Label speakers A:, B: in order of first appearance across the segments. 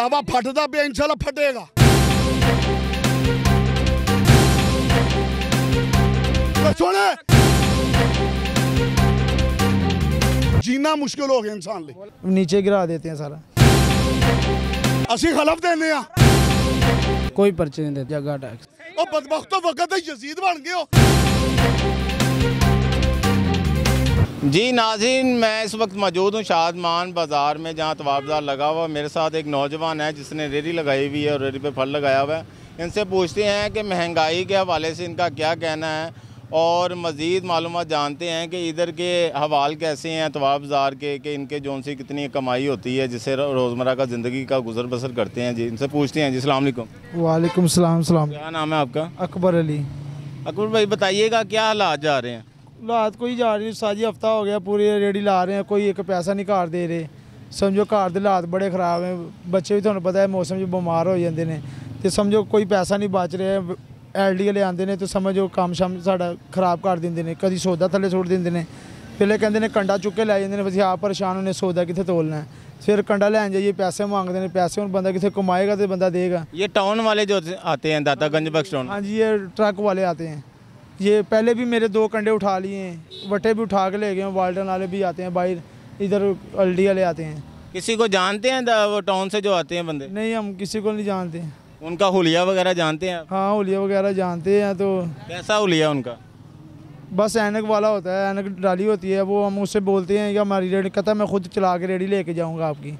A: भरावा फटदा पे इंशाल्लाह फटेगा। तो सुने जीना मुश्किल हो गया इंसान ले,
B: नीचे गिरा देते हैं सारा।
A: असी खलफ देने आ,
B: कोई पर्चे नहीं देते। जगह टैक्स
A: ओ बदबख्तो वक्त यजीद बन गए हो।
C: जी नाज़रीन, मैं इस वक्त मौजूद हूँ शादमान बाज़ार में, जहाँ तवाफ़ बाज़ार लगा हुआ है। मेरे साथ एक नौजवान है जिसने रेडी लगाई हुई है और रेडी पे फल लगाया हुआ है। इनसे पूछते हैं कि महंगाई के हवाले से इनका क्या कहना है और मज़ीद मालूमात जानते हैं कि इधर के हवाल कैसे हैं तवाफ़ बाज़ार के, कि इनके जौन सी कितनी कमाई होती है जिससे रोज़मर्रा का ज़िंदगी का गुजर बसर करते हैं। जी इनसे पूछते हैं। जी अस्सलाम वालेकुम।
B: वालेकुम सलाम।
C: क्या नाम है आपका?
B: अकबर अली।
C: अकबर भाई बताइएगा क्या हालात जा रहे हैं?
B: रात को ही जा रही, साजी हफ्ता हो गया पूरी रेडी ला रहे हैं, कोई एक पैसा नहीं घर दे रहे। समझो घर के हालात बड़े खराब हैं, बच्चे भी तुहानू पता है मौसम च बीमार हो जाते हैं, तो समझो कोई पैसा नहीं बच रहा। एल डी वाले आते हैं तो समझो काम शाम साड़ा खराब कर देंगे ने, कभी सौदा थले सुट देंगे ने। पहले कहते हैं कंडा चुक के लै जाते हैं, बस आप परेशान होने सौदा कितने तोलना है, फिर कंडा लैन जाइए पैसे मांगते हैं। पैसे हूँ बंदा कितने कमाएगा तो बंदा देगा।
C: ये टाउन वाले जो आते हैं दातागंज बख्श टाउन?
B: हाँ जी, ये ट्रक वाले आते हैं। ये पहले भी मेरे 2 कंडे उठा लिए हैं, वटे भी उठा के ले गए हैं। वाल्टन वाले भी आते हैं, बाहर इधर एलडी वाले आते हैं।
C: किसी को जानते हैं वो टाउन से जो आते हैं बंदे?
B: नहीं, हम किसी को नहीं जानते।
C: उनका हुलिया वगैरह जानते हैं आप?
B: हाँ, हुलिया वगैरह जानते हैं। तो
C: कैसा हुलिया उनका?
B: बस ऐनक वाला होता है, ऐनक डाली होती है, वो हम उससे बोलते हैं कि हमारी रेडी, कहता है मैं खुद चला के रेडी लेके जाऊँगा आपकी।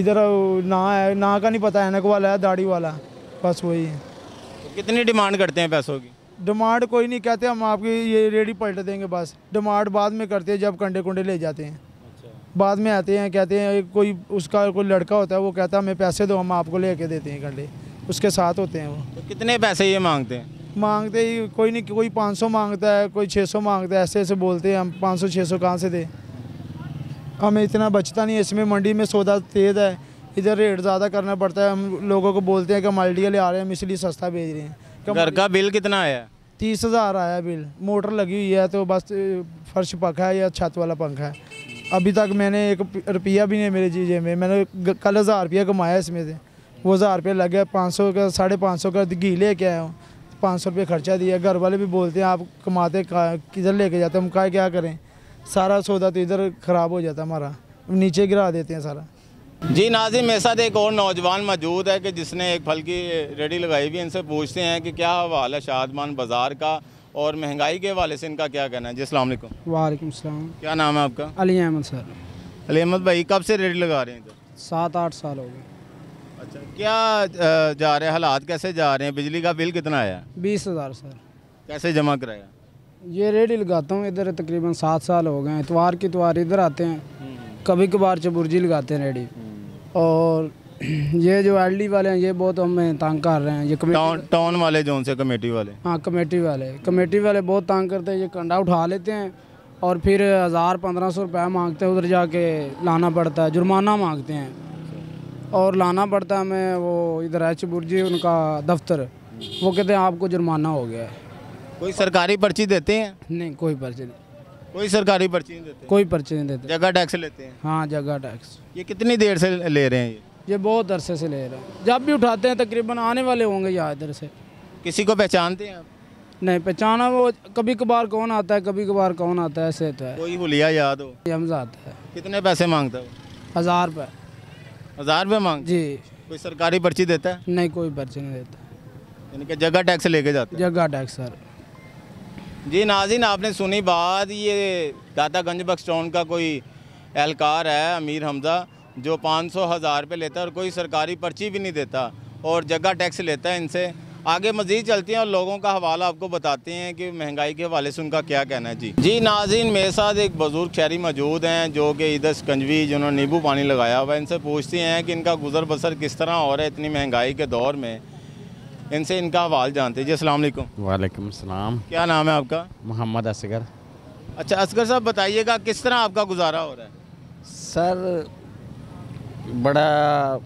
B: इधर ना है, ना का नहीं पता, ऐनक वाला है, दाढ़ी वाला, बस वही है।
C: तो कितनी डिमांड करते हैं पैसों की?
B: डिमांड कोई नहीं, कहते हम आपकी ये रेडी पलट देंगे, बस डिमांड बाद में करते हैं जब कंडे कुंडे ले जाते हैं। बाद में आते हैं, कहते हैं कोई उसका कोई लड़का होता है, वो कहता है हमें पैसे दो, हम आपको लेके देते हैं कंडे, उसके साथ होते हैं वो।
C: तो कितने पैसे ये मांगते हैं?
B: मांगते ही कोई नहीं, कोई 500 मांगता है, कोई 600 मांगता है, ऐसे ऐसे बोलते हैं। हम 500-600 कहाँ से दे, हमें इतना बचता नहीं है। इसमें मंडी में सौदा तेज़ है, इधर रेट ज़्यादा करना पड़ता है। हम लोगों को बोलते हैं कि मल्टी वाले आ रहे हैं, हम इसलिए सस्ता भेज रहे हैं।
C: घर का बिल कितना आया?
B: 30,000 आया बिल। मोटर लगी हुई है तो बस फर्श पंखा है या छत वाला पंखा है। अभी तक मैंने 1 रुपया भी नहीं मेरे जीजे में। मैंने कल 1000 रुपया कमाया इसमें से, वो 1000 रुपया लग गया। 500 का 550 का घी लेके आया हूँ, 500 रुपये खर्चा दिया। घर वाले भी बोलते हैं आप कमाते किधर लेके जाते, हम क्या करें, सारा सौदा तो इधर ख़राब हो जाता हमारा, नीचे गिरा देते हैं सारा।
C: जी नाज़रीन, मेरे साथ एक और नौजवान मौजूद है कि जिसने एक फल की रेडी लगाई हुई है। इनसे पूछते हैं कि क्या हवाल है शादमान बाज़ार का और महंगाई के हवाले से इनका क्या कहना है। जी अस्सलाम वालेकुम।
B: वालेकुम सलाम।
C: क्या नाम है आपका?
B: अली अहमद सर।
C: अली अहमद भाई, कब से रेडी लगा रहे हैं इधर?
B: 7-8 साल हो गए।
C: अच्छा, क्या जा रहे हैं हालात, कैसे जा रहे हैं? बिजली का बिल कितना आया?
B: 20,000 सर।
C: कैसे जमा कराया?
B: ये रेडी लगाता हूँ इधर तकरीबन 7 साल हो गए हैं। इतवार की इतवार इधर आते हैं, कभी कभार चबुर्जी लगाते हैं रेडी। और ये जो एलडी वाले हैं ये बहुत हमें तंग कर रहे हैं। ये
C: टाउन वाले जो से कमेटी वाले?
B: हाँ, कमेटी वाले बहुत तंग करते हैं। ये कंडा उठा लेते हैं और फिर 1000-1500 रुपया मांगते हैं, उधर जाके लाना पड़ता है, जुर्माना मांगते हैं और लाना पड़ता है हमें। वो इधर है चबुर्जी उनका दफ्तर, वो कहते हैं आपको जुर्माना हो गया है।
C: कोई सरकारी पर्ची देते हैं?
B: नहीं, कोई पर्ची नहीं।
C: कोई सरकारी पर्ची नहीं देते?
B: कोई पर्ची नहीं देते।
C: जगह टैक्स लेते हैं?
B: हाँ, जगह टैक्स।
C: ये कितनी देर से ले रहे हैं?
B: ये बहुत अरसे से ले रहे हैं, जब भी उठाते हैं तकरीबन आने वाले होंगे यहाँ इधर से।
C: किसी को पहचानते हैं आप?
B: नहीं पहचाना, वो कभी कभार कौन आता है, कभी कभार कौन आता है, ऐसे तो है।
C: कोई हुलिया याद हो?
B: हमजा आता है।
C: कितने पैसे मांगता है?
B: 1000 रुपये।
C: 1000 रुपये मांग?
B: जी।
C: कोई सरकारी पर्ची देता है?
B: नहीं, कोई पर्ची नहीं देता।
C: यानी कि जगह टैक्स लेके जाते हैं?
B: जगह टैक्स सर।
C: जी नाज़रीन, आपने सुनी बात। ये दातागंज बख्श टाउन का कोई एहलकार है अमीर हमजा, जो 500-1000 रुपये लेता है और कोई सरकारी पर्ची भी नहीं देता और जगह टैक्स लेता है इनसे। आगे मज़ीद चलते हैं और लोगों का हवाला आपको बताते हैं कि महंगाई के हवाले से उनका क्या कहना है। जी नाज़रीन, मेरे साथ एक बुज़ुर्ग शहरी मौजूद हैं जो कि इधर शिकंजवी जिन्होंने नींबू पानी लगाया हुआ है। इनसे पूछते हैं कि इनका गुजर बसर किस तरह हो रहा है इतनी महंगाई के दौर में। इनसे इनका हवाल जानते हैं। जी अस्सलाम वालेकुम।
D: वालेकुम सलाम।
C: क्या नाम है आपका?
D: मोहम्मद असगर।
C: अच्छा असगर साहब, बताइएगा किस तरह आपका गुजारा हो रहा है?
D: सर बड़ा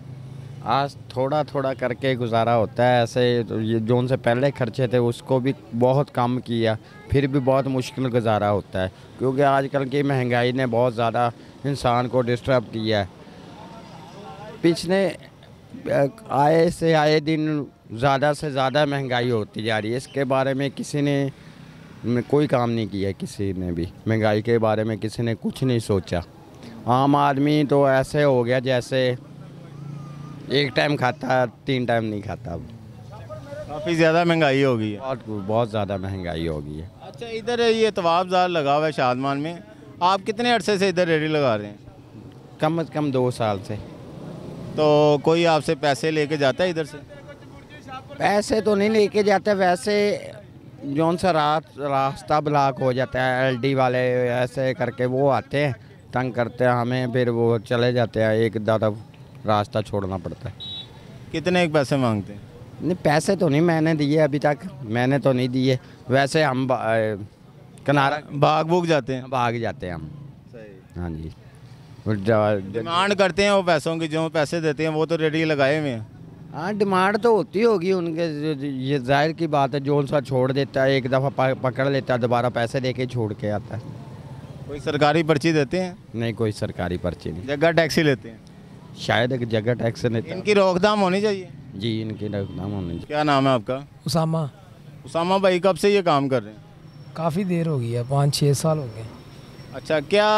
D: आज थोड़ा थोड़ा करके गुजारा होता है। ऐसे ये जो उनसे पहले खर्चे थे उसको भी बहुत कम किया, फिर भी बहुत मुश्किल गुजारा होता है क्योंकि आजकल की महंगाई ने बहुत ज़्यादा इंसान को डिस्टर्ब किया है। पिछले आए से आए दिन ज़्यादा से ज़्यादा महंगाई होती जा रही है। इसके बारे में किसी ने कोई काम नहीं किया, किसी ने भी महंगाई के बारे में किसी ने कुछ नहीं सोचा। आम आदमी तो ऐसे हो गया जैसे एक टाइम खाता 3 टाइम नहीं खाता। अब
C: काफ़ी ज़्यादा महंगाई हो गई है।
D: बहुत ज़्यादा महंगाई हो गई है।
C: अच्छा, इधर ये तवाब बाज़ार लगा हुआ है शादमान में, आप कितने अरसे से इधर रेडी लगा रहे हैं?
D: कम से कम 2 साल से।
C: तो कोई आपसे पैसे लेके जाता है इधर से?
D: पैसे तो नहीं लेके जाते, वैसे जौन सा रास्ता ब्लॉक हो जाता है, LD वाले ऐसे करके वो आते हैं, तंग करते हैं हमें, फिर वो चले जाते हैं, एक तरफ रास्ता छोड़ना पड़ता है।
C: कितने एक पैसे मांगते हैं?
D: नहीं, पैसे तो नहीं मैंने दिए अभी तक, मैंने तो नहीं दिए। वैसे हम किनारा
C: भाग जाते हैं?
D: भाग जाते हैं हम।
C: सही।
D: हाँ जी।
C: डिमांड करते हैं वो पैसों की, जो पैसे देते हैं वो तो रेडी लगाए हुए हैं।
D: हाँ, डिमांड तो होती होगी उनके, ये जाहिर की बात है। जो सा छोड़ देता है, एक दफ़ा पकड़ लेता है, दोबारा पैसे दे के छोड़ के आता है।
C: कोई सरकारी पर्ची देते हैं?
D: नहीं, कोई सरकारी पर्ची नहीं।
C: जगह टैक्सी लेते हैं?
D: शायद एक जगह टैक्स नहीं।
C: इनकी रोकथाम होनी चाहिए।
D: जी, इनकी रोकथाम होनी चाहिए।
C: क्या नाम है आपका?
E: उसामा।
C: उसामा भाई, कब से ये काम कर रहे हैं?
E: काफ़ी देर हो गई है, 5-6 साल हो गए।
C: अच्छा, क्या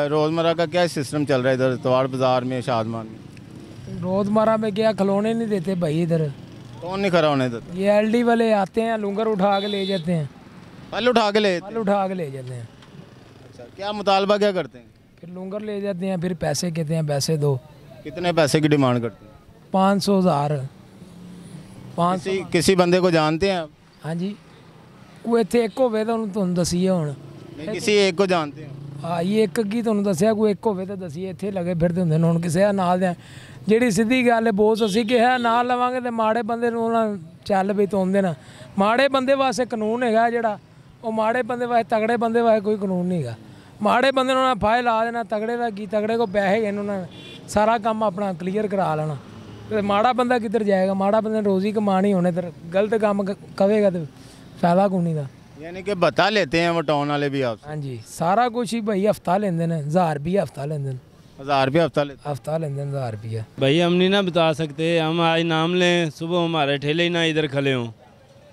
C: रोज़मर्रा का क्या सिस्टम चल रहा है इधर तवाड़ बाज़ार में, शादमान में?
E: रोज़मर्रा में क्या खिलौने नहीं देते भाई इधर।
C: कौन नहीं खड़ा होने देता?
E: ये LD वाले आते हैं, लुंगर उठा के ले जाते हैं,
C: फल उठा के ले?
E: फल उठा के ले जाते हैं।
C: अच्छा, क्या मुतालबा क्या करते हैं?
E: फिर लुंगर ले जाते हैं, फिर पैसे कहते हैं, पैसे दो।
C: कितने पैसे की डिमांड करते हैं?
E: 500 हज़ार 500।
C: किसी बंदे को जानते हैं आप?
E: हाँ जी, कोई इतने एक होवे तो तुम दसीए हुण।
C: नहीं, किसी एक को जानते हैं?
E: हाँ, ये एक की तुम दसिया, कोई एक होवे तो दसीए। इतने लगे फिरते होंगे हुण किसी नाल दे। ਜਿਹੜੀ ਸਿੱਧੀ ਗੱਲ ਹੈ, ਬੋਸ ਅਸੀਂ ਕਿਹਾ ਨਾਲ ਲਵਾਂਗੇ ਤੇ ਮਾੜੇ ਬੰਦੇ ਨੂੰ ਉਹਨਾਂ ਚੱਲ ਵੀ ਤੋਂਦੇ ਨਾ। ਮਾੜੇ ਬੰਦੇ ਵਾਸਤੇ ਕਾਨੂੰਨ ਹੈਗਾ ਜਿਹੜਾ, ਉਹ ਮਾੜੇ ਬੰਦੇ ਵਾਸਤੇ, ਤਗੜੇ ਬੰਦੇ ਵਾਸਤੇ ਕੋਈ ਕਾਨੂੰਨ ਨਹੀਂ ਹੈਗਾ। ਮਾੜੇ ਬੰਦੇ ਨੂੰ ਉਹਨਾਂ ਫਾਇਲ ਲਾ ਦੇਣਾ, ਤਗੜੇ ਦਾ ਕੀ, ਤਗੜੇ ਕੋ ਪੈਸੇ ਹੈਗੇ ਉਹਨਾਂ ਨੇ ਸਾਰਾ ਕੰਮ ਆਪਣਾ ਕਲੀਅਰ ਕਰਾ ਲੈਣਾ। ਤੇ ਮਾੜਾ ਬੰਦਾ ਕਿੱਧਰ ਜਾਏਗਾ? ਮਾੜਾ ਬੰਦੇ ਨੇ ਰੋਜ਼ੀ ਕਮਾਣੀ ਹੋਣੇ, ਤੇ ਗਲਤ ਕੰਮ ਕਵੇਗਾ ਤੇ ਫਾਇਦਾ ਕੋਈ ਨਹੀਂ ਦਾ।
C: यानी कि बता लेते हैं वो टाउन वाले भी आप?
E: हाँ जी, सारा कुछ ही भाई हफ्ता लेंदे ने, 1000 रुपया हफ्ता लेंदे ने।
C: 1000 रुपये हफ्ता लेते?
E: हफ्ता लेंदे 1000 रुपया।
F: भाई हम नहीं ना बता सकते, हम आज नाम लें, सुबह हमारे ठेले ही ना इधर खले हों,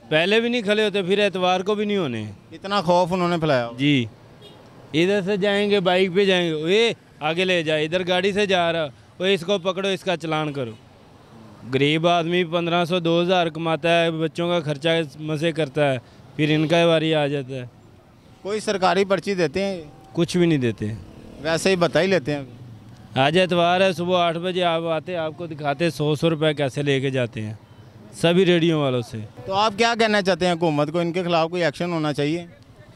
F: पहले भी नहीं खले होते, फिर एतवार को भी नहीं होने।
C: इतना खौफ उन्होंने फैलाया?
F: जी, इधर से जाएंगे, बाइक पे जाएंगे, ये आगे ले जाए, इधर गाड़ी से जा रहा, वो इसको पकड़ो, इसका चलान करो। गरीब आदमी 1500-2000 कमाता है, बच्चों का खर्चा मसे करता है, फिर इनका बारी आ जाता है।
C: कोई सरकारी पर्ची देते हैं?
F: कुछ भी नहीं देते,
C: वैसे ही बता ही लेते हैं।
F: आज एतवार है, सुबह 8 बजे आप आते, आपको दिखाते 100 रुपये कैसे लेके जाते हैं सभी रेडियो वालों से।
C: तो आप क्या कहना चाहते हैं हुकूमत को, इनके खिलाफ कोई एक्शन होना चाहिए?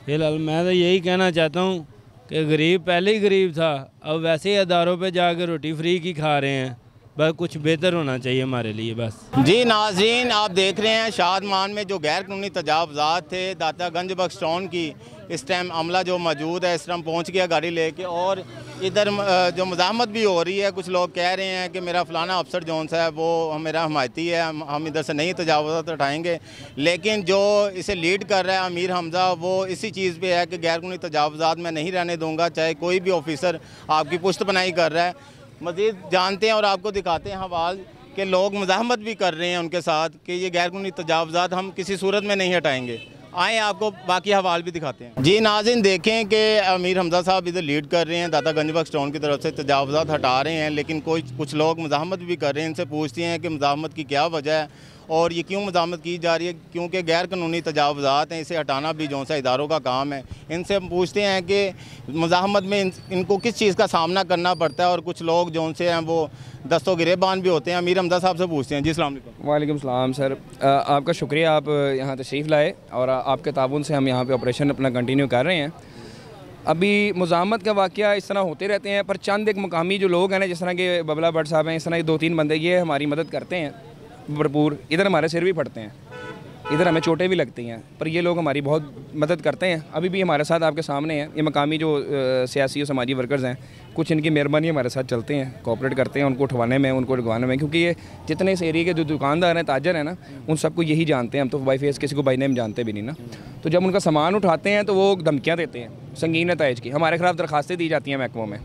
F: फिलहाल मैं तो यही कहना चाहता हूँ कि गरीब पहले ही गरीब था, अब वैसे ही अदारों पे जाकर रोटी फ्री की खा रहे हैं। बस कुछ बेहतर होना चाहिए हमारे लिए बस।
C: जी नाजरीन, आप देख रहे हैं शादमान में जो गैर कानूनी तजावज़ात थे दाता गंज बख्श टाउन की, इस टाइम अमला जो मौजूद है इस टाइम पहुंच गया गाड़ी लेके, और इधर जो मज़ाहमत भी हो रही है। कुछ लोग कह रहे हैं कि मेरा फ़लाना अफसर जौन सा है वो मेरा हमायती है, हम इधर से नहीं तजावज़ात उठाएंगे। लेकिन जो इसे लीड कर रहा है अमीर हमज़ा, वो इसी चीज़ पे है कि गैर कानूनी तजावज़ात मैं नहीं रहने दूँगा, चाहे कोई भी ऑफिसर आपकी पुश्त बनाई कर रहा है। मज़ीद जानते हैं और आपको दिखाते हैं हवाल कि लोग मज़ाहमत भी कर रहे हैं उनके साथ कि ये गैर कानूनी तजावज़ात हम किसी सूरत में नहीं हटाएंगे। आएँ आपको बाकी हवाल भी दिखाते हैं। जी नाज़रीन, देखें कि अमीर हमज़ा साहब इधर लीड कर रहे हैं, दाता गंज बख्श टाउन की तरफ से तजावज़ात हटा रहे हैं, लेकिन कुछ लोग मज़ाहमत भी कर रहे हैं। इनसे पूछते हैं कि मज़ाहमत की क्या वजह है और ये क्यों मज़ाहमत की जा रही है, क्योंकि गैर कानूनी तजावज़ात हैं, इसे हटाना भी जौन सा इदारों का काम है। इनसे हम पूछते हैं कि मज़ाहमत में इनको किस चीज़ का सामना करना पड़ता है, और कुछ लोग जौन से हैं वो दस्तों गिरेबान भी होते हैं। अमीर हमज़ा साहब से पूछते हैं। जी अस्सलाम वालेकुम।
G: वालेकुम सलाम सर, आपका शुक्रिया, आप यहाँ तशरीफ़ लाए और आपके ताबून से हम यहाँ पे ऑपरेशन अपना कंटिन्यू कर रहे हैं। अभी मुज़ाहमत का वाक़या इस तरह होते रहते हैं, पर चंद एक मुकामी जो लोग हैं ना, जिस तरह के बबला भट्ट साहब हैं, इस तरह के 2-3 बंदे, ये हमारी मदद करते हैं भरपूर। इधर हमारे सिर भी फटते हैं, इधर हमें चोटें भी लगती हैं, पर ये लोग हमारी बहुत मदद करते हैं। अभी भी हमारे साथ आपके सामने हैं ये मकामी जो सियासी और समाजी वर्कर्स हैं, कुछ इनकी मेहरबानी हमारे साथ चलते हैं, कोऑपरेट करते हैं उनको उठवाने में, उनको लगवाने में, क्योंकि ये जितने इस एरिया के जो दुकानदार हैं, ताजर हैं ना, उन सबको यही जानते हैं। हम तो बाई फेस किसी को बाई नेम जानते भी नहीं ना। तो जब उनका सामान उठाते हैं तो वो धमकियाँ देते हैं, संगीन नताइज की, हमारे खिलाफ दरखास्तें दी जाती हैं महकमों में।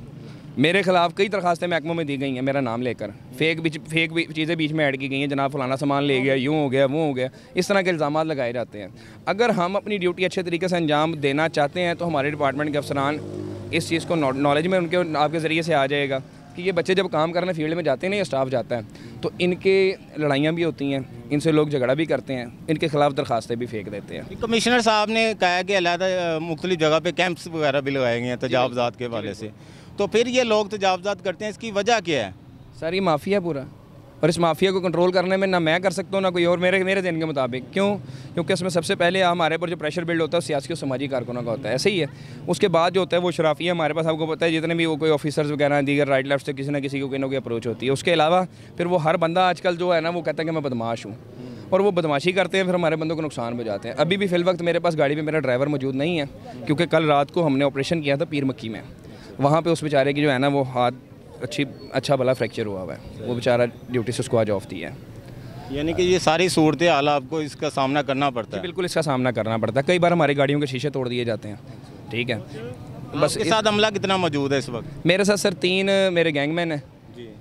G: मेरे खिलाफ कई दरखास्तें महकमों में दी गई हैं मेरा नाम लेकर, फेक चीज़ें बीच में ऐड की गई हैं, जनाब फलाना सामान ले गया, यूँ हो गया, वो हो गया, इस तरह के इल्ज़ाम लगाए जाते हैं। अगर हम अपनी ड्यूटी अच्छे तरीके से अंजाम देना चाहते हैं तो हमारे डिपार्टमेंट के अफसरान इस चीज़ को नॉलेज में उनके आपके ज़रिए से आ जाएगा कि ये बच्चे जब काम करने फील्ड में जाते हैं ना, ये स्टाफ जाता है, तो इनके लड़ाइयाँ भी होती हैं, इनसे लोग झगड़ा भी करते हैं, इनके खिलाफ दरखास्तें भी फेंक देते हैं।
C: कमिश्नर साहब ने कहा कि अलहदा मुख्तलिफ जगह पे कैंप्स वगैरह भी लगाए गए हैं तजावज़ात के हवाले से, तो फिर ये लोग तजावज़ात करते हैं, इसकी वजह क्या है?
G: सर ये माफिया पूरा, और इस माफिया को कंट्रोल करने में ना मैं कर सकता हूँ ना कोई और, मेरे दिन के मुताबिक। क्यों? क्योंकि इसमें सबसे पहले हमारे पर जो प्रेशर बिल्ड होता है सियासी और समाजी कारकुनों का होता है, ऐसे ही है। उसके बाद जो होता है वो शराफिया हमारे पास, आपको पता है जितने भी वो कोई ऑफिसर्स वगैरह दीगर राइट लेफ्ट से किसी ना किसी को कोई ना कोई अप्रोच होती है। उसके अलावा फिर वो हर बंदा आजकल जो है ना वो कहता है कि मैं बदमाश हूँ, और वो बदमाशी करते हैं, फिर हमारे बंदों को नुकसान पहुँचाते हैं। अभी भी फिल वक्त मेरे पास गाड़ी में मेरा ड्राइवर मौजूद नहीं है, क्योंकि कल रात को हमने ऑपरेशन किया था पीर मक्की में, वहाँ पे उस बेचारे की जो है ना वो हाथ अच्छा भला फ्रैक्चर हुआ हुआ है, वो बेचारा ड्यूटी से उसको आज ऑफ दिया है।
C: यानी कि ये सारी सूरत हाल आपको इसका सामना करना पड़ता है?
G: बिल्कुल इसका सामना करना पड़ता है। कई बार हमारी गाड़ियों के शीशे तोड़ दिए जाते हैं, ठीक है।
C: बस के साथ अमला कितना मौजूद है इस वक्त?
G: मेरे साथ सर 3 मेरे गैंगमैन हैं,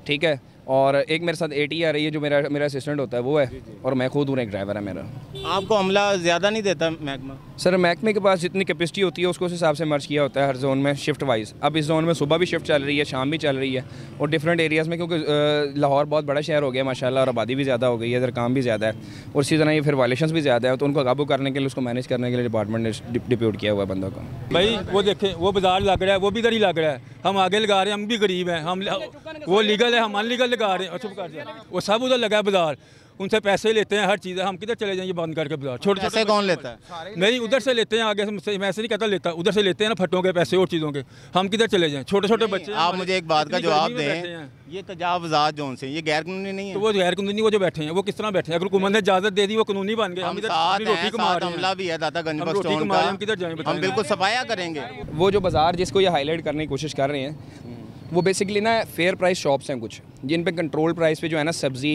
G: ठीक है, और एक मेरे साथ AT आ रही है जो मेरा असिस्टेंट होता है वो है, और मैं खुद हूँ, एक ड्राइवर है मेरा।
C: आपको अमला ज़्यादा नहीं देता महकमा?
G: सर महकमे के पास जितनी कैपेसिटी होती है उसको उस हिसाब से मर्ज किया होता है हर जोन में शिफ्ट वाइज। अब इस जोन में सुबह भी शिफ्ट चल रही है, शाम भी चल रही है, और डिफरेंट एरियाज़ में, क्योंकि लाहौर बहुत बड़ा शहर हो गया माशाल्लाह, और आबादी भी ज़्यादा हो गई है, इधर काम भी ज़्यादा है, और इसी तरह ये फिर वायलेशंस भी ज़्यादा है, तो उनको काबू करने के लिए, उसको मैनेज करने के लिए डिपार्टमेंट ने डिप्यूट किया हुआ है बंदों को।
H: भाई वो देखें, वो बाजार लग रहा है, वो भी इधर ही लग रहा है, हम आगे लगा रहे हैं, हम भी गरीब हैं, हम वो लीगल है, हम अनलीगल लगा रहे हैं, चुप कर जाए, वो सब उधर लगा है बाजार, उनसे पैसे लेते हैं, हर चीज़ है, हम किधर चले जाएंगे बंद करके बाजार? छोटे
C: पैसे कौन लेता है?
H: नहीं, उधर से लेते हैं, आगे से मैं ऐसे नहीं कहता लेता, उधर से लेते हैं ना फट्टों के पैसे और चीज़ों के, हम किधर चले जाएं? छोटे छोटे बच्चे।
C: आप मुझे एक बात का जवाब दें, ये तजावज़ात जोन से ये गैर कानूनी नहीं है?
H: तो वो गैर कानूनी, वो जो बैठे हैं वो किस तरह बैठे हैं? अगर हुकूमत ने इजाज़त दे दी वो कानूनी बन गए, हम इधर रोटी कमा रहे हैं,
C: अमला भी है दातागंज बस
H: रोटी
C: स्टोन
H: कमा
C: का,
H: रहे हैं, हम किधर जाएं?
C: हम बिल्कुल सफाया करेंगे।
G: वो जो बाज़ार जिसको ये हाईलाइट करने की कोशिश कर रहे हैं, वो बेसिकली ना फेयर प्राइस शॉप्स हैं कुछ, जिन पे कंट्रोल प्राइस पे जो है ना सब्ज़ी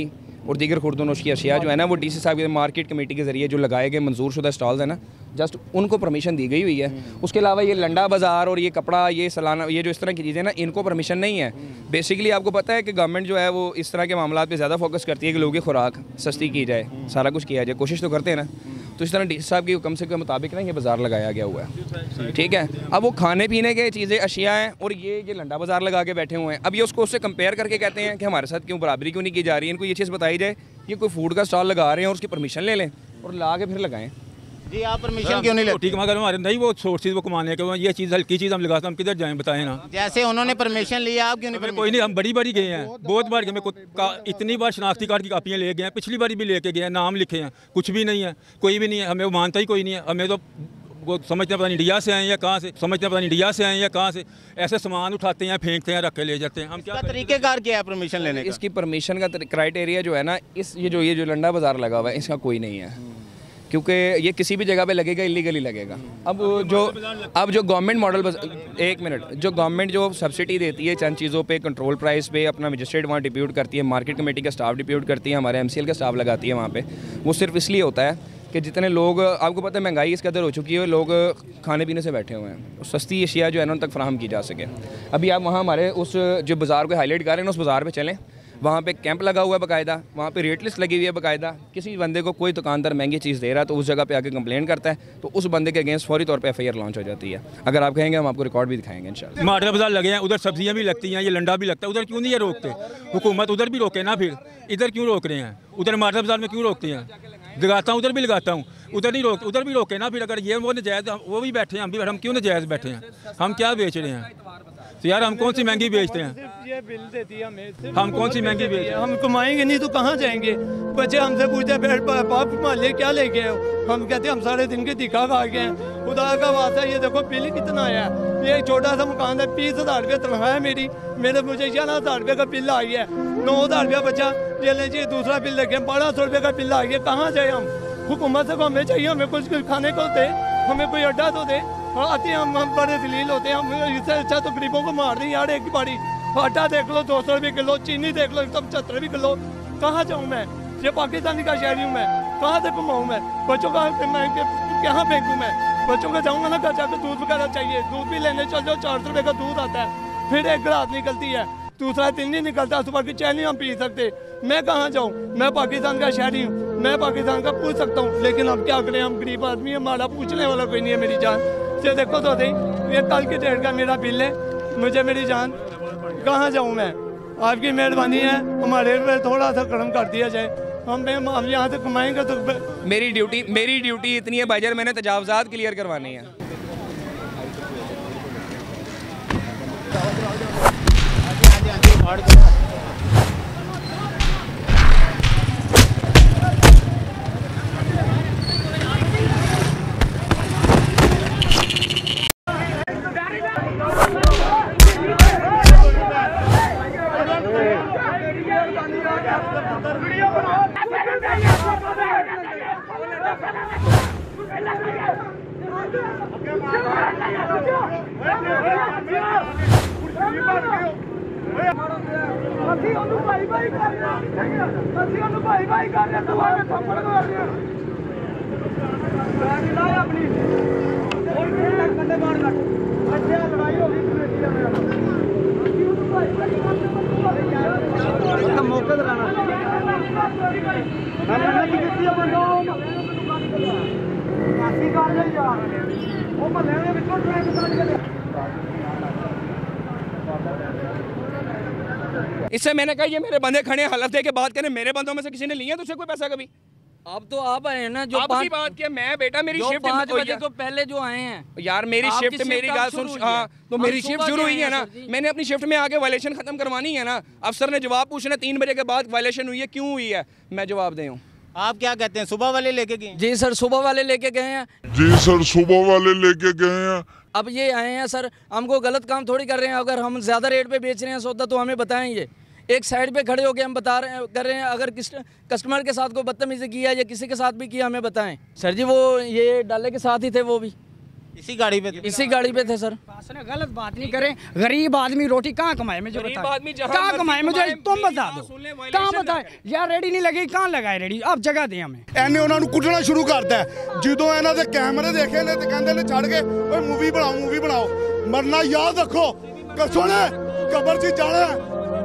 G: और दीगर खुर्दनोश की अशिया जो है ना वो DC साहब की मार्केट कमेटी के ज़रिए जो लगाए गए मंजूर शुदा स्टॉल्स हैं ना, जस्ट उनको परमिशन दी गई हुई है। उसके अलावा ये लंडा बाज़ार और ये कपड़ा, ये सलाना, ये जो इस तरह की चीज़ें ना, इनको परमिशन नहीं है। बेसिकली आपको पता है कि गवर्नमेंट जो है वो इस तरह के मामला पे ज़्यादा फोकस करती है कि लोगों की खुराक सस्ती की जाए, सारा कुछ किया जाए, कोशिश तो करते हैं ना। तो इस तरह DC साहब के हुक्म से के मुताबिक ना ये बाज़ार लगाया गया हुआ है, ठीक है। अब वो खाने पीने के चीज़ें अशिया हैं, और ये लंडा बाज़ार लगा के बैठे हुए हैं। अब ये उससे कंपेयर करके कहते हैं कि हमारे साथ क्यों बराबरी क्यों नहीं की जा रही है? इनको ये चीज़ बताई जाए, ये कोई फूड का स्टॉल लगा रहे हैं और उसकी परमिशन ले लें और ला के फिर लगाएं।
C: जी आप परमिशन क्यों नहीं लेते?
H: ठीक है, हमारे नहीं वो सोर्सेज वो कमाने के, ये चीज़ हल्की चीज़ हम लगाते हैं, हम किधर जाएं बताएं ना?
C: जैसे उन्होंने परमिशन लिया, आप क्यों नहीं?
H: कोई नहीं, हम बड़ी गए हैं, बहुत बार गए, इतनी बार शनाख्ती कार्ड की कापियाँ ले गए हैं, पिछली बार भी लेके गए हैं, नाम लिखे हैं, कुछ भी नहीं है, कोई भी नहीं है, हमें वो मानता ही कोई नहीं है। हमें तो वो समझते पता नहीं इंडिया से आए या कहाँ से, समझते पता नहीं इंडिया से आए या कहाँ से, ऐसे सामान उठाते हैं, फेंकते हैं, रख के ले जाते हैं। हम क्या
C: तरीक़ेकार क्या है परमिशन लेने का?
G: इसकी परमिशन का क्राइटेरिया जो है ना, ये जो लंडा बाज़ार लगा हुआ है इसका कोई नहीं है, क्योंकि ये किसी भी जगह पे लगेगा, इलीगली लगेगा। अब जो गवर्नमेंट मॉडल, एक मिनट, जो गवर्नमेंट जो सब्सिडी देती है चंद चीज़ों पे, कंट्रोल प्राइस पे अपना मजिस्ट्रेट वहाँ डिप्यूट करती है, मार्केट कमेटी का स्टाफ डिप्यूट करती है, हमारे MCL का स्टाफ लगाती है वहाँ पे, वो सिर्फ इसलिए होता है कि जितने लोग, आपको पता है महंगाई इस कदर हो चुकी है, लोग खाने पीने से बैठे हुए हैं, सस्ती अशिया जो है ना उन तक फराहम की जा सके। अभी आप वहाँ हमारे उस जो बाज़ार को हाईलाइट कर रहे हैं उस बाज़ार पे चलें, वहाँ पे कैंप लगा हुआ है बाकायदा, वहाँ पे रेट लिस्ट लगी हुई है बाकायदा। किसी भी बंदे को कोई दुकानदार महंगी चीज़ दे रहा है तो उस जगह पे आके कंप्लेन करता है, तो उस बंदे के अगेंस्ट फौरी तौर पे FIR लॉन्च हो जाती है। अगर आप कहेंगे हम आपको रिकॉर्ड भी दिखाएंगे इंशाल्लाह।
H: मॉडल बाजार लगे हैं, उधर सब्जियां भी लगती हैं, ये लंडा भी लगता है, उधर क्यों नहीं ये रोकते? हुकूमत उधर भी रोके ना, फिर इधर क्यों रोक रहे हैं? उधर मॉडल बाजार में क्यों रोकते हैं? लगाता हूँ, उधर भी लगाता हूँ, उधर नहीं रोक, उधर भी रोके ना। फिर अगर ये वो नजायज़, वो भी बैठे हैं, हम भी बैठे, हम क्यों नजायज़ बैठे हैं? हम क्या बेच रहे हैं? तो यार हम कौन सी महंगी बेचते हैं?
B: ये बिल देती है हमें,
H: हम कौन सी महंगी बेचते हैं?
B: हम कमाएंगे नहीं तो कहाँ जाएंगे? बच्चे हमसे पूछते हैं पाप माले क्या लेके आए हो? हम कहते हैं हम सारे दिन के दिखा खा गए हैं। खुदा का वास्ता ये देखो बिल कितना आया है। ये एक छोटा सा मकान है, 20,000 रुपये तनख्वाह है मेरी, मुझे 11,000 रुपये का बिल आई है, 9,000 रुपया बचा, ये लीजिए दूसरा बिल देखें, 1,200 रुपये का बिल आई है। कहाँ जाए हम? हुकूमत से हमें चाहिए, हमें कुछ खाने को दे, हमें कोई अड्डा तो दे। आते हैं हम बड़े दलील होते हैं, हम इससे अच्छा तो गरीबों को मार दें यार। एक बारी आटा देख लो 200 रुपये किलो, चीनी देख लो 175 रुपये किलो। कहाँ जाऊँ मैं? ये पाकिस्तानी का शहरी हूँ मैं, कहाँ से कमाऊँ मैं? बच्चों का कहाँ फेंकूँ मैं? बच्चों का जाऊँगा ना घर जाकर दूध वगैरह चाहिए, दूध भी लेने चल जाओ, 400 रुपये का दूध आता है,
I: फिर एक रात निकलती है, दूसरा दिन नहीं निकलता, सुबह की चाय नहीं हम पी सकते। मैं कहाँ जाऊँ? मैं पाकिस्तान का शहरी हूँ, मैं पाकिस्तान का पूछ सकता हूँ, लेकिन हम क्या करें, हम गरीब आदमी हैं, हमारा पूछने वाला कोई नहीं है। मेरी जान से देखो तो सही, ये कल की डेट का मेरा बिल है, मुझे मेरी जान कहाँ जाऊँ मैं? आपकी मेहरबानी है, हमारे पे थोड़ा सा कर्म कर दिया जाए, हम यहाँ से कमाएंगे तो।
G: मेरी ड्यूटी इतनी है भाईजान, मैंने तजावजात क्लियर करवानी है। इससे मैंने कहा ये मेरे बंदे खड़े हलफ दे के बात करें, मेरे बंदों में से किसी ने लिया तुझसे कोई पैसा कभी?
J: अब तो आप आए हैं ना, जो
G: आपकी बात किया मैं, बेटा मेरी शिफ्ट
J: 5 बजे तो पहले जो आए हैं
G: यार, मेरी शिफ्ट, मेरी बात सुन। हाँ तो मेरी शिफ्ट शुरू हुई है ना, मैंने अपनी शिफ्ट में आके वायलेशन खत्म करवानी है ना। अफसर ने जवाब पूछना 3 बजे के बाद वायलेशन हुई है, क्यों हुई है, मैं जवाब दे हूँ।
C: आप क्या कहते हैं, सुबह वाले लेके गए?
J: जी सर, सुबह वाले लेके गए हैं।
K: जी सर, सुबह वाले लेके गए हैं।
J: अब ये आए हैं सर, हमको गलत काम थोड़ी कर रहे हैं। अगर हम ज़्यादा रेट पे बेच रहे हैं सौदा तो हमें बताएंगे। एक साइड पे खड़े होके हम बता रहे हैं, कर रहे हैं। अगर कस्टमर के साथ कोई बदतमीजी किया या किसी के साथ भी किया हमें बताएं। सर जी वो ये डाले के साथ ही थे, वो भी
C: इसी गाड़ी पे थे?
J: इसी गाड़ी पे थे सर।
L: गलत बात नहीं करें, गरीब आदमी रोटी कहाँ कमाए, मुझे बताएं कहाँ कमाए, मुझे तुम बता दो कहाँ बताए यार। रेडी नहीं लगी, कहाँ लगाए रेडी, आप जगह दें हमें।
A: ਐਨੇ ਉਹਨਾਂ ਨੂੰ ਕੁੱਟਣਾ ਸ਼ੁਰੂ ਕਰਦਾ ਜਦੋਂ ਇਹਨਾਂ ਦੇ ਕੈਮਰੇ ਦੇਖੇ ਨੇ ਤੇ ਕਹਿੰਦੇ ਨੇ ਛੱਡ ਕੇ ਓਏ ਮੂਵੀ ਬਣਾਓ। ਮਰਨਾ ਯਾਦ ਰੱਖੋ, ਕਸੋਣੇ ਕਬਰ 'ਚ ਜਾਣਾ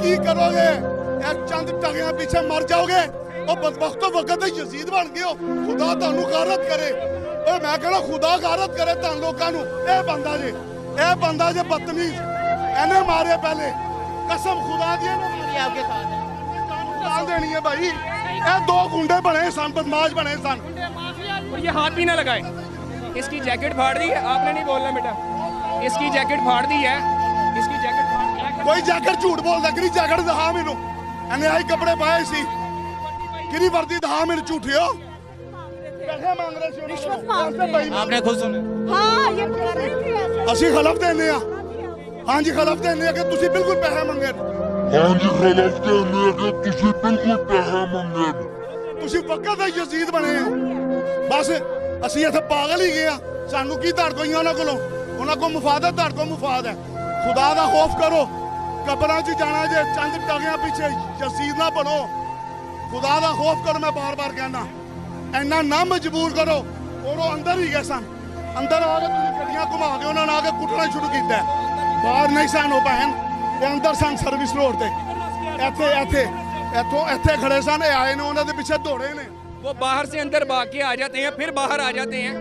A: ਕੀ ਕਰੋਗੇ? ਇਹ ਚੰਦ ਟਕਿਆਂ ਪਿੱਛੇ ਮਰ ਜਾਓਗੇ। ਉਹ ਬਦਬਖਤੋ ਵਕਤ ਦੇ ਯਜ਼ੀਦ ਬਣ ਗਏ ਹੋ, ਖੁਦਾ ਤੁਹਾਨੂੰ ਗਾਰਤ ਕਰੇ। ਓਏ ਮੈਂ ਕਹਿੰਦਾ ਖੁਦਾ ਗਾਰਤ ਕਰੇ ਤੁਹਾਨੂੰ ਲੋਕਾਂ ਨੂੰ। ਇਹ ਬੰਦਾ ਜੇ ਬਦਤਮੀਜ਼, ਇਹਨੇ ਮਾਰੇ ਪਹਿਲੇ, कसम खुदा दी आपके साथ डाल देनी है भाई। ये 2 गुंडे बने सन, बदमाश बने सन।
G: और ये हाथ भी ना लगाए, इसकी जैकेट फाड़ दी है। आपने नहीं बोलना बेटा, इसकी जैकेट फाड़ दी है, इसकी जैकेट फाड़ दी है।
A: कोई जैकेट झूठ बोलदा कि जैकेट दिखा मैनू, इन्हें आई कपड़े पाए सी, कि वर्दी दिखा मैनू झूठियो। पैसे मांग रहे सी, रिश्वत मांग रहे सी।
C: आपने खुद सुना?
A: हां ये कर रहे थे। ਅਸੀਂ ਖਲਫ ਦੇਨੇ ਆ, ਹਾਂਜੀ ਖਲਫ ਦੇਨੇ ਆ ਕਿ ਤੁਸੀਂ ਬਿਲਕੁਲ ਪੈਸੇ ਮੰਗੇ।
K: ਹਾਂਜੀ ਖਲਫ ਦੇਨੇ ਆ ਕਿ ਤੁਸੀਂ ਬਿਲਕੁਲ ਪੈਸੇ ਮੰਗੇ।
A: ਤੁਸੀਂ ਵਕਤ ਦੇ ਯਜ਼ੀਦ ਬਣੇ ਆ। ਬਸ ਅਸੀਂ ਇੱਥੇ ਪਾਗਲ ਹੀ ਗਏ ਆ। ਸਾਨੂੰ ਕੀ ਧੜ ਕੋਈ ਉਹਨਾਂ ਕੋਲੋਂ, ਉਹਨਾਂ ਕੋਲ ਮੁਫਾਦ ਹੈ, ਧੜ ਕੋਲ ਮੁਫਾਦ ਹੈ। ਖੁਦਾ ਦਾ ਖੌਫ ਕਰੋ, ਕਬਰਾਂ 'ਚ ਜਾਣਾ ਜੇ ਚੰਦ ਟਾਗਿਆਂ ਪਿੱਛੇ ਯਜ਼ੀਦ ਨਾ ਬਣੋ। ਖੁਦਾ ਦਾ ਖੌਫ ਕਰੋ, ਮੈਂ ਬਾਰ-ਬਾਰ ਕਹਿਣਾ। ਇੰਨਾ ਨਾ ਮਜਬੂਰ ਕਰੋ। ਉਹ ਅੰਦਰ ਹੀ ਗਏ ਸਨ, ਅੰਦਰ ਆ ਕੇ ਤੁਸੀਂ ਗੱਡੀਆਂ ਘੁਮਾ ਕੇ ਉਹਨਾਂ ਨੇ ਆ ਕੇ ਕੁੱਟਣਾ ਸ਼ੁਰੂ ਕੀਤਾ। ਬਾਹਰ ਨਹੀਂ ਸਨ ਉਹ ਭੈਣ, ਤੇ ਅੰਦਰ ਸਨ ਸਰਵਿਸ ਰੋਡ ਤੇ। ਇੱਥੇ ਖੜੇ ਸਨ, ਇਹ ਆਏ ਨੇ, ਉਹਨਾਂ ਦੇ ਪਿੱਛੇ ਦੌੜੇ ਨੇ।
G: वो बाहर से अंदर भाग के आ जाते हैं, फिर बाहर आ जाते हैं।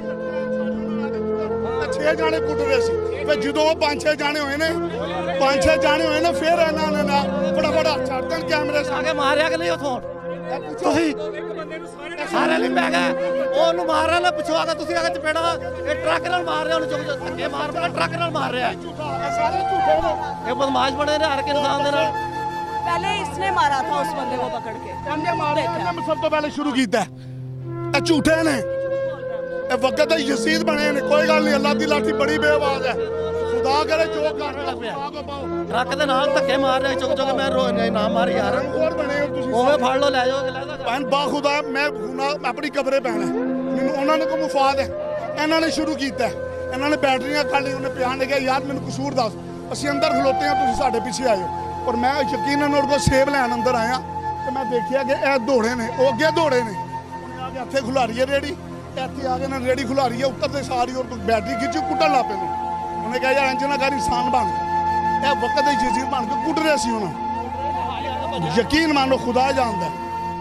A: 6 ਜਾਣੇ ਕੁੱਟ ਰਹੇ ਸੀ, ਫਿਰ ਜਦੋਂ 5-6 ਜਾਣੇ ਹੋਏ ਨੇ, ਫਿਰ ਇਹਨਾਂ ਨੇ ਨਾ ਫਟਾਫਟ ਛੱਡ ਦੇਣ ਕੈਮਰੇ ਸਾਹਮਣੇ।
M: ਮਾਰਿਆ ਕਿ ਨਹੀਂ ਉਥੋਂ ਤੁਸੀਂ ਸਾਰੇ ਨਹੀਂ ਪੈ ਗਏ? ਉਹਨੂੰ ਮਾਰ ਰਿਹਾ ਨਾ ਪਿੱਛੋਂ ਆ ਕੇ, ਤੁਸੀਂ ਆ ਕੇ ਚਪੇੜਾ ਇਹ ਟਰੱਕ ਨਾਲ ਮਾਰ ਰਿਹਾ, ਉਹਨੂੰ ਚੁੱਕ ਧੱਕੇ ਮਾਰ ਰਿਹਾ, ਟਰੱਕ ਨਾਲ ਮਾਰ ਰਿਹਾ।
A: ਸਾਰੇ ਝੂਠੇ ਨੇ,
M: ਇਹ ਬਦਮਾਸ਼ ਬਣੇ ਨੇ ਹਰ ਇੱਕ ਇਨਸਾਨ ਦੇ ਨਾਲ।
N: पहले इसने मारा था उस बंदे को पकड़ के,
A: ਇਹਨੇ ਮਾਰੇ, ਇਹਨੇ ਸਭ ਤੋਂ ਪਹਿਲੇ ਸ਼ੁਰੂ ਕੀਤਾ। ਇਹ ਝੂਠੇ ਨੇ, ਇਹ ਵਕਤ ਦੇ ਯਜ਼ੀਦ ਬਣੇ ਨੇ। ਕੋਈ ਗੱਲ ਨਹੀਂ, ਅੱਲਾਹ ਦੀ ਲਾਠੀ ਬੜੀ ਬੇਆਵਾਜ਼ ਹੈ। ਖੁਦਾ ਕਰੇ ਜੋ ਕਰ
M: ਟਰੱਕ ਦੇ ਨਾਲ ਧੱਕੇ ਮਾਰ ਰਹੇ, ਚੁੱਕ ਚੁੱਕ ਮੈਂ ਰੋਜ਼ ਨਾ ਮਾਰ ਯਾਰ।
A: ਹੋਰ ਬਣੇ ਹੋ ਤੁਸੀਂ,
M: ਉਵੇਂ ਫੜ ਲਓ, ਲੈ ਜਾਓ।
A: ਭੈਣ ਬਾਖੁਦਾ ਮੈਂ ਆਪਣੀ ਕਬਰੇ ਪੈਣਾ, ਮੈਨੂੰ ਉਹਨਾਂ ਨੇ ਕੋ ਮੁਫਾਦ ਹੈ। ਇਹਨਾਂ ਨੇ ਸ਼ੁਰੂ ਕੀਤਾ, ਇਹਨਾਂ ਨੇ ਬੈਟਰੀਆਂ ਕੱਢ ਲਈ। ਉਹਨੇ ਪਿਆਰ ਨੇ ਕਿਹਾ ਯਾਰ ਮੈਨੂੰ ਕਸੂਰ ਦੱਸ, ਅਸੀਂ ਅੰਦਰ ਖਲੋਤੇ ਹਾਂ, ਤੁਸੀਂ ਸਾਡੇ ਪਿੱਛੇ ਆਇਓ। और मैं यकीनन उनको सेब लैन अंदर आया तो मैं देखिया कि यह दौड़े ने, वो अगे दौड़े ने। उन्हें आके खुलारी है रेड़ी, इतने आके ना रेड़ी खुलारी है, उतरते सारी और बैटरी खिंची, कुटन ला पे। उन्हें कहा यार इंज ना कर, इंसान बन। ਇਹ ਵਕਤ ਦੀ ਜਜ਼ੀਰ ਬਣ ਕੇ ਕੁੱਟ ਰਿਹਾ ਸੀ ਉਹਨਾਂ ਯਕੀਨ ਮੰਨੋ ਖੁਦਾ ਜਾਣਦਾ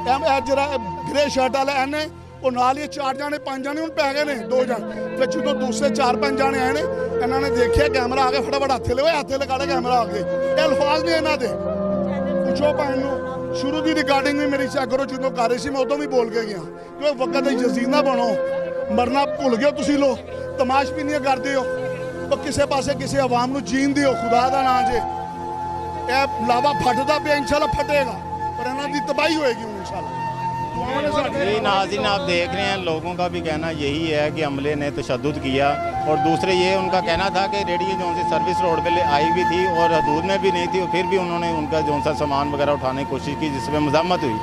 A: ਇਹ ਜਿਹੜਾ ਗ੍ਰੇ ਸ਼ਰਟ ਵਾਲਾ ਇਹਨੇ ਉਹ ਨਾਲ ਹੀ 4 ਜਾਣੇ 5 ਜਾਣੇ ਹੁਣ ਪੈ ਗਏ ਨੇ 2 ਜਾਣੇ ਤੇ ਜਦੋਂ ਦੂਸਰੇ 4-5 ਜਾਣੇ ਆਏ ਨੇ ਇਹਨਾਂ ਨੇ ਦੇਖਿਆ ਕੈਮਰਾ ਆ ਗਿਆ ਫਟਾਫਟ ਹੱਥੇ ਲਗਾ ਲਿਆ ਕੈਮਰਾ ਆ ਕੇ ਇਹ ਅਲਫਾਜ਼ ਨੇ ਇਹਨਾਂ ਦੇ ਪੁੱਛੋ ਭਾਈ ਨੂੰ ਸ਼ੁਰੂ ਦੀ ਰਿਕਾਰਡਿੰਗ ਵੀ ਮੇਰੀ ਚੈੱਕ ਕਰੋ ਜਦੋਂ ਕਰ ਰਹੀ ਸੀ ਮੈਂ ਉਦੋਂ ਵੀ ਬੋਲ ਕੇ ਗਿਆ ਕਿ ਵਕਤ ਦੀ ਜਜ਼ੀਰ ਨਾ ਬਣੋ ਮਰਨਾ ਭੁੱਲ ਗਏ ਤੁਸੀਂ ਲੋਕ ਤਮਾਸ਼ਬੀਨੀਆਂ ਕਰਦੇ ਹੋ ਉਹ ਕਿਸੇ ਪਾਸੇ ਕਿਸੇ ਆਵਾਮ ਨੂੰ ਜੀਣ ਦਿਓ ਖੁਦਾ ਦਾ ਨਾਂ ਜੇ ਇਹ ਲਾਵਾ ਫਟਦਾ ਪਿਆ इंशाल्लाह फटेगा पर ਇਹਨਾਂ ਦੀ ਤਬਾਹੀ होएगी इंशाल्लाह।
C: जी नाज़रीन आप देख रहे हैं लोगों का भी कहना यही है कि अमले ने तशद्दुद किया और दूसरे ये उनका कहना था कि रेडी जो सी सर्विस रोड पे आई भी थी और हदूद में भी नहीं थी और फिर भी उन्होंने उनका जो सा सामान वगैरह उठाने की कोशिश की जिसमें मज़म्मत हुई।